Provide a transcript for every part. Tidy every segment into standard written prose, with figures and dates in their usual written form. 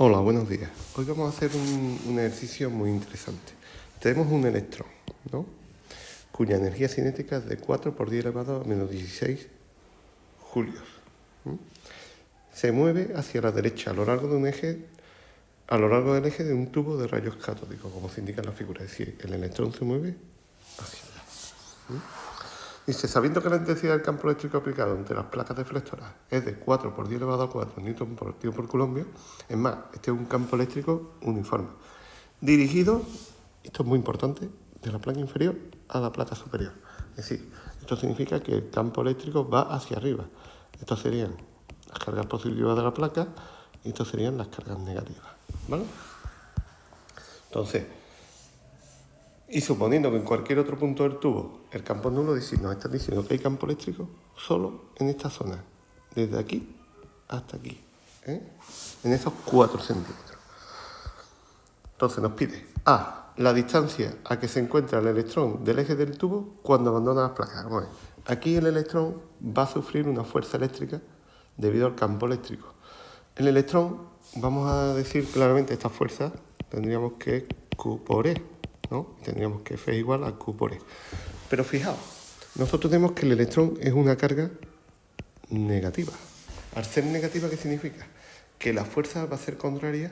Hola, buenos días. Hoy vamos a hacer un ejercicio muy interesante. Tenemos un electrón, ¿no? Cuya energía cinética es de 4 por 10 elevado a menos 16 julios. Se mueve hacia la derecha a lo largo del eje de un tubo de rayos catódicos, como se indica en la figura. Es decir, el electrón se mueve hacia allá. Dice, sabiendo que la intensidad del campo eléctrico aplicado entre las placas deflectoras es de 4 por 10 elevado a 4 newton por tío por coulomb, es más, este es un campo eléctrico uniforme, dirigido, esto es muy importante, de la placa inferior a la placa superior. Es decir, esto significa que el campo eléctrico va hacia arriba. Estas serían las cargas positivas de la placa y estas serían las cargas negativas, ¿vale? Entonces, y suponiendo que en cualquier otro punto del tubo el campo es nulo, nos están diciendo que hay campo eléctrico solo en esta zona, desde aquí hasta aquí, en esos 4 centímetros. Entonces nos pide A, la distancia a que se encuentra el electrón del eje del tubo cuando abandona las placas. Vamos a ver. Aquí el electrón va a sufrir una fuerza eléctrica debido al campo eléctrico. El electrón, vamos a decir claramente esta fuerza, tendríamos que Q por E, ¿no? Tendríamos que F es igual a Q por E. Pero fijaos, nosotros tenemos que el electrón es una carga negativa. Al ser negativa, ¿qué significa? Que la fuerza va a ser contraria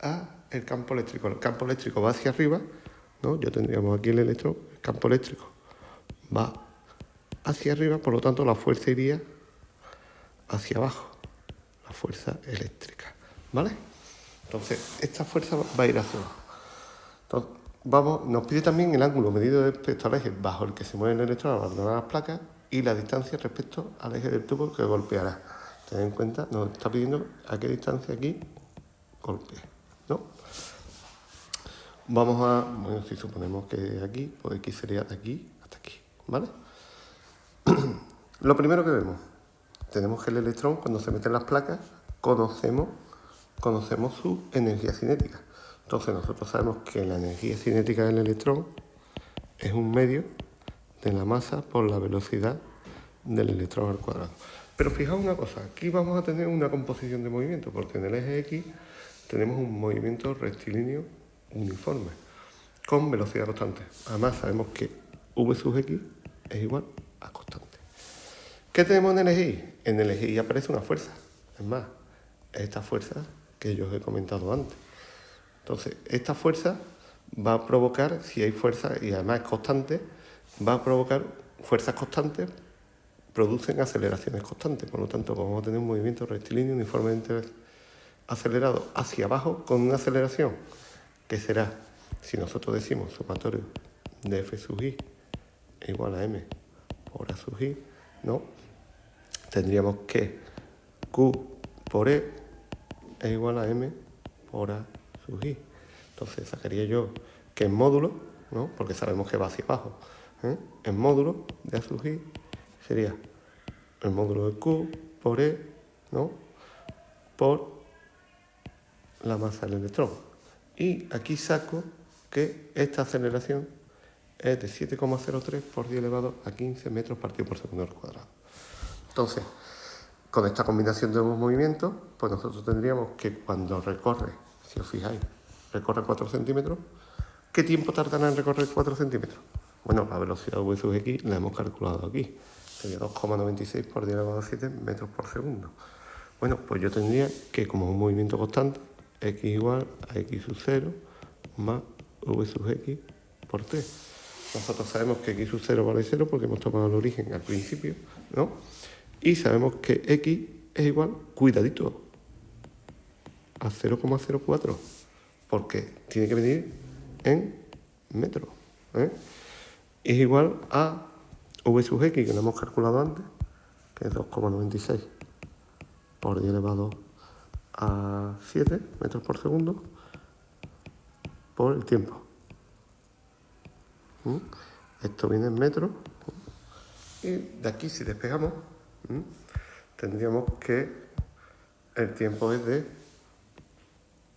a el campo eléctrico. El campo eléctrico va hacia arriba, ¿no? Ya tendríamos aquí el electrón, el campo eléctrico va hacia arriba, por lo tanto la fuerza iría hacia abajo, la fuerza eléctrica, ¿vale? Entonces, esta fuerza va a ir hacia abajo. Entonces, nos pide también el ángulo medido respecto al eje bajo el que se mueve el electrón al abandonar las placas y la distancia respecto al eje del tubo que golpeará. Ten en cuenta, nos está pidiendo a qué distancia aquí golpea, ¿no? Vamos a, bueno, si suponemos que aquí, pues X sería de aquí hasta aquí, ¿vale? Lo primero que vemos, tenemos que el electrón, cuando se mete en las placas, conocemos su energía cinética. Entonces nosotros sabemos que la energía cinética del electrón es un medio de la masa por la velocidad del electrón al cuadrado. Pero fijaos una cosa, aquí vamos a tener una composición de movimiento, porque en el eje X tenemos un movimiento rectilíneo uniforme, con velocidad constante. Además sabemos que V sub X es igual a constante. ¿Qué tenemos en el eje Y? En el eje Y aparece una fuerza. Es más, esta fuerza que yo os he comentado antes. Entonces, esta fuerza va a provocar, si hay fuerza y además es constante, va a provocar fuerzas constantes, producen aceleraciones constantes. Por lo tanto, vamos a tener un movimiento rectilíneo uniformemente acelerado hacia abajo con una aceleración que será, si nosotros decimos sumatorio de F sub I es igual a M por A sub I, ¿no? Tendríamos que Q por E es igual a M por A sub I. Entonces sacaría yo que en módulo, ¿no? Porque sabemos que va hacia abajo, en módulo de A sub I sería el módulo de Q por E, ¿no? Por la masa del electrón. Y aquí saco que esta aceleración es de 7,03 por 10 elevado a 15 metros partido por segundo al cuadrado. Entonces, con esta combinación de dos movimientos, pues nosotros tendríamos que cuando recorre, si os fijáis, recorre 4 centímetros, ¿qué tiempo tardará en recorrer 4 centímetros? Bueno, la velocidad V sub X la hemos calculado aquí. Sería 2,96 por 10 elevado a 7 metros por segundo. Bueno, pues yo tendría que, como un movimiento constante, X igual a X sub 0 más V sub X por T. Nosotros sabemos que X sub 0 vale 0 porque hemos tomado el origen al principio, ¿no? Y sabemos que X es igual, cuidadito, a 0,04, porque tiene que venir en metros, Es igual a V sub X, que lo hemos calculado antes, que es 2,96 por 10 elevado a 7 metros por segundo por el tiempo. Esto viene en metros. Y de aquí, si despegamos, tendríamos que el tiempo es de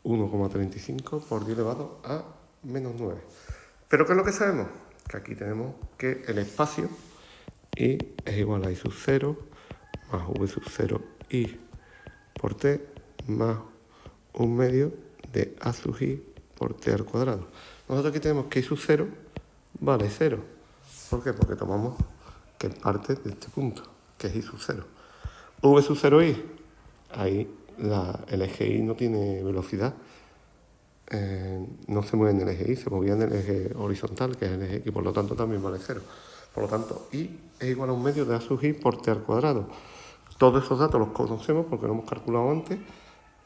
1,35 por 10 elevado a menos 9. ¿Pero qué es lo que sabemos? Que aquí tenemos que el espacio I es igual a I sub 0 más V sub 0 I por T más 1 medio de a sub i por t al cuadrado. Nosotros aquí tenemos que i sub 0 vale 0. ¿Por qué? Porque tomamos que parte de este punto, que es i sub 0. V sub 0i, ahí el eje y no tiene velocidad. No se mueve en el eje y, se movía en el eje horizontal, que es el eje x, por lo tanto también vale 0. Por lo tanto, y es igual a 1 medio de a sub i por t al cuadrado. Todos esos datos los conocemos porque lo hemos calculado antes,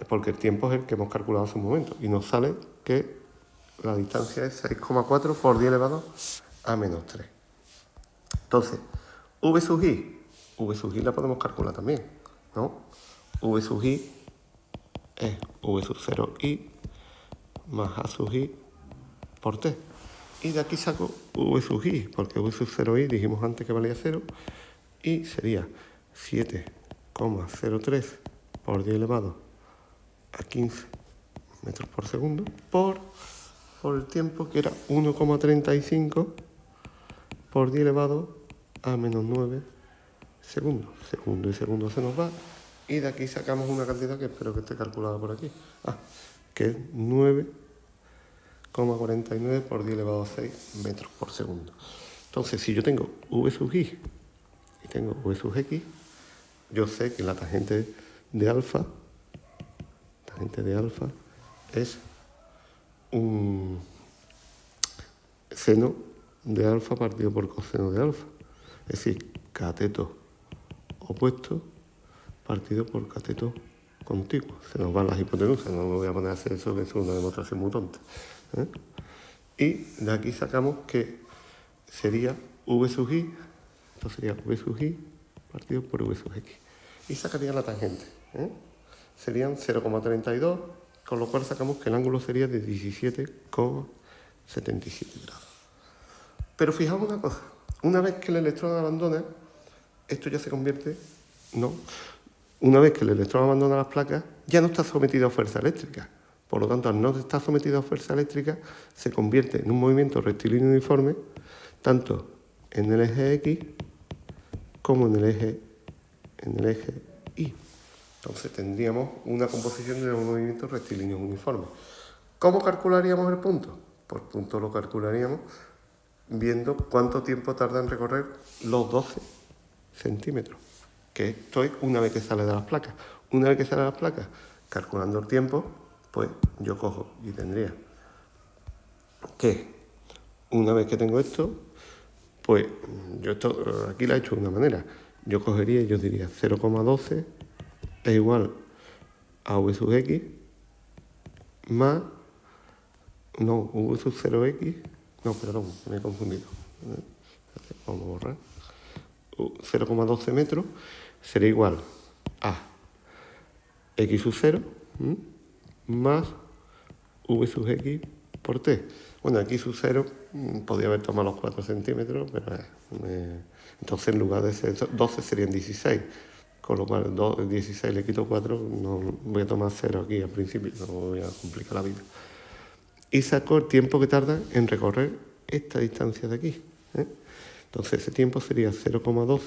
porque el tiempo es el que hemos calculado hace un momento. Y nos sale que la distancia es 6,4 por 10 elevado a menos 3. Entonces, v sub i la podemos calcular también, ¿no? V sub i es v sub 0i más a sub i por t. Y de aquí saco v sub i, porque v sub 0i dijimos antes que valía 0, y sería 7,03 por 10 elevado a 15 metros por segundo por el tiempo, que era 1,35 por 10 elevado a menos 9 segundos. Segundo y segundo se nos va, y de aquí sacamos una cantidad que espero que esté calculada por aquí, que es 9,49 por 10 elevado a 6 metros por segundo. Entonces, si yo tengo v sub i y tengo v sub x, yo sé que la tangente de alfa es un seno de alfa partido por coseno de alfa. Es decir, cateto opuesto partido por cateto contiguo. Se nos van las hipotenusas, no me voy a poner a hacer eso, que es una demostración muy tonta. Y de aquí sacamos que sería v sub i, esto sería v sub i partido por v sub x. Y sacaría la tangente. Serían 0,32, con lo cual sacamos que el ángulo sería de 17,77 grados. Pero fijaos una cosa, una vez que el electrón abandona, esto ya se convierte, una vez que el electrón abandona las placas, ya no está sometido a fuerza eléctrica. Por lo tanto, al no estar sometido a fuerza eléctrica, se convierte en un movimiento rectilíneo uniforme, tanto en el eje X como en el eje Y. Entonces tendríamos una composición de un movimiento rectilíneo uniforme. ¿Cómo calcularíamos el punto? Pues el punto lo calcularíamos viendo cuánto tiempo tarda en recorrer los 12 centímetros. Que esto es una vez que sale de las placas. Una vez que sale de las placas, calculando el tiempo, pues yo cojo y tendría que, una vez que tengo esto, pues yo esto aquí lo he hecho de una manera. Yo cogería y yo diría 0,12 es igual a v sub x más, v sub 0x, perdón, me he confundido. Vamos a borrar. 0,12 metros sería igual a x sub 0 más v sub x por t. Bueno, aquí sub 0 podría haber tomado los 4 centímetros, pero entonces en lugar de ser 12 serían 16. Con lo cual 16 le quito 4, no voy a tomar 0 aquí al principio, no voy a complicar la vida. Y saco el tiempo que tarda en recorrer esta distancia de aquí. Entonces ese tiempo sería 0,12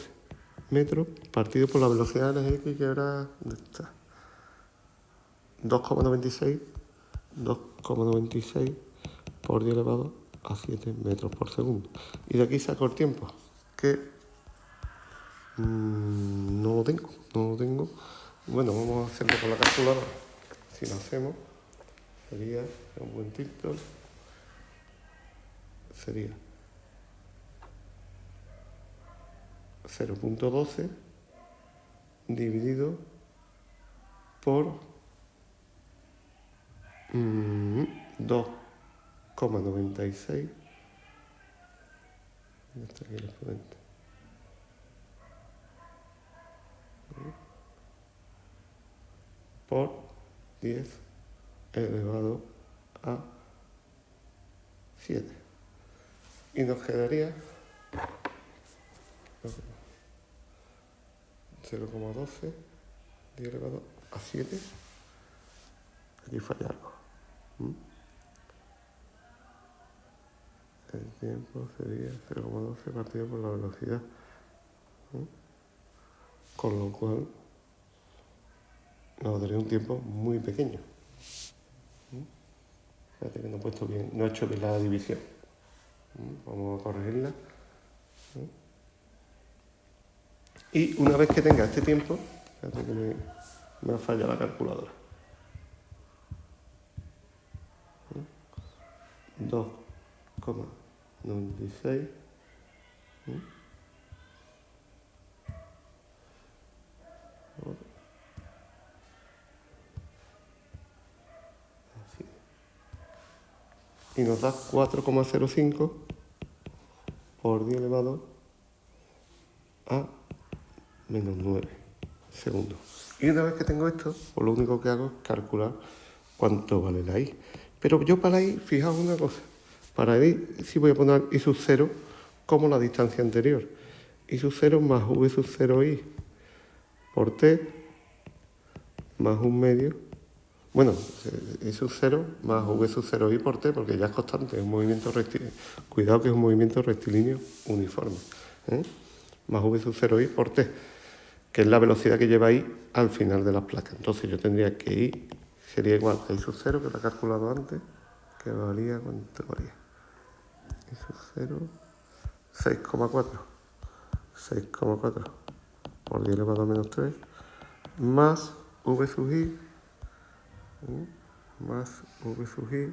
metros partido por la velocidad del eje X, que era 2,96 por 10 elevado a 7 metros por segundo. Y de aquí saco el tiempo, que no lo tengo. Bueno, vamos a hacerlo con la calculadora. Si lo hacemos, sería un buen título. Sería 0,12 dividido por 2,96. ¿Dónde está aquí el exponente? Por 10 elevado a 7. Y nos quedaría 0,12 10 elevado a 7. Aquí falla algo. El tiempo sería 0,12 partido por la velocidad. Con lo cual nos daría un tiempo muy pequeño. Espérate que no he puesto bien, no he hecho bien la división. Vamos a corregirla. Y una vez que tenga este tiempo, espérate que me ha fallado la calculadora. 2,96. Así. Y nos da 4,05 por 10 elevado a menos 9 segundos. Y una vez que tengo esto, pues lo único que hago es calcular cuánto vale la I. Pero yo para la I, fijaos una cosa, para la I sí voy a poner I sub 0 como la distancia anterior. I sub 0 más V sub 0I por T más un medio. Bueno, I sub 0 más V sub 0I por T, porque ya es constante, es un movimiento rectilíneo. Cuidado que es un movimiento rectilíneo uniforme. Más V sub 0I por T, que es la velocidad que lleva I al final de las placas. Entonces yo tendría que I sería igual a I sub 0, que lo he calculado antes, que valía, ¿cuánto valía? I sub 0, 6,4. 6,4 por 10 elevado a menos 3, más V sub I, más V sub I,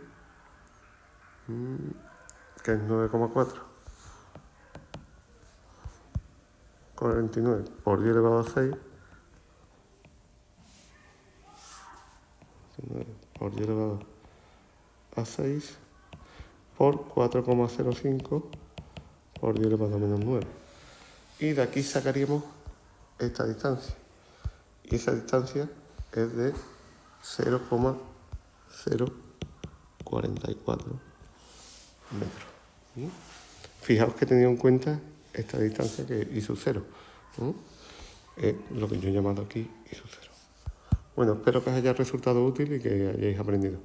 que es 9,4. 49 por 10 elevado a 6, 49 por 10 elevado a 6 por 4,05 por 10 elevado a menos 9. Y de aquí sacaríamos esta distancia. Y esa distancia es de 0,044 metros. Fijaos que he tenido en cuenta esta distancia que I sub 0. Es lo que yo he llamado aquí I sub 0. Bueno, espero que os haya resultado útil y que hayáis aprendido.